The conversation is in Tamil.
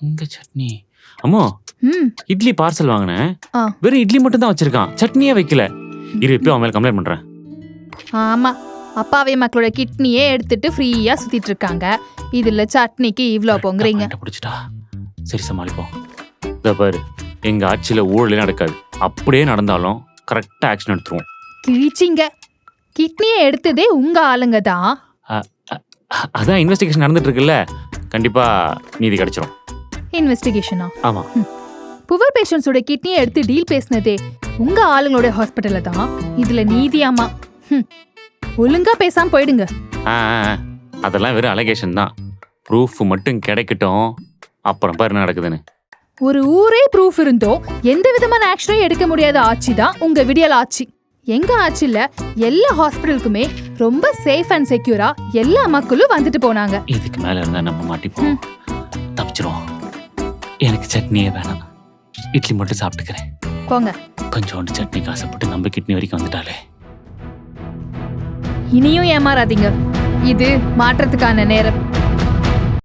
எங்க சட்னி? அம்மா, இட்லி பார்சல் வாங்கினேன். ஆ. வெறும் இட்லி மட்டும் தான் வச்சிருக்கான், சட்னியே வைக்கல. இரு, இப்போ அவன் மேல கம்ப்ளைண்ட் பண்றேன். ஆமா, அப்பாவே மக்களோட கிட்னியே எடுத்துட்டு ஃப்ரீயா சுத்திட்டு இருக்காங்க. இதுல சட்னிக்கு இவ்ளோ பொங்குறீங்க. பிடிச்சிட்டா, சரி சமாளிப்போம். இத பாரு, எங்க ஆட்சியில ஊழலே நடக்காது. அப்படியே நடந்தாலும் கரெக்டா ஆக்ஷன் எடுத்துருவோம். கிழிச்சிங்க. கிட்னியை எடுத்ததே உங்க ஆளுங்க தான். அதான் இன்வெஸ்டிகேஷன் நடந்துட்டு இருக்குல்ல, கண்டிப்பா நீதி கிடைச்சிரும். இன்வெஸ்டிகேஷனா? ஆமா. புவர் பேஷண்ட்ஸோட கிட்னியை எடுத்து டீல் பேசினதே உங்க ஆளுங்களோட ஹாஸ்பிட்டல்ல தான். இதுல நீதியாமா? ஒழுங்கா பேசாம போயிடுங்க. அதெல்லாம் வெறும் அலிகேஷன் தான். ப்ரூஃப் மட்டும் கிடைக்கட்டும், அப்புறம் பாரு நடக்குதுன்னு. ஒரு ஊரே ப்ரூஃப் இருந்தோம் எந்த விதமான ஆக்ஷனும் எடுக்க முடியாத ஆட்சி தான் உங்க விடியல் ஆட்சி. எங்க ஆட்சியில எல்லா ஹாஸ்பிட்டலுக்குமே ரொம்ப சேஃப் அண்ட் செக்யூரா எல்லா மக்களும் வந்துட்டு போனாங்க. இதுக்கு மேல இருந்தா நம்ம மாட்டிப்போம், தப்பிச்சிருவோம். எனக்கு சட்னியே வேணாம், இட்லி மட்டும் சாப்பிட்டுக்கிறேன். போங்க. கொஞ்சோண்டு சட்னி காசப்பட்டு நம்ம கிட்னி வரைக்கும் வந்துட்டாலே. இனியும் ஏமாறாதீங்க, இது மாற்றத்துக்கான நேரம்.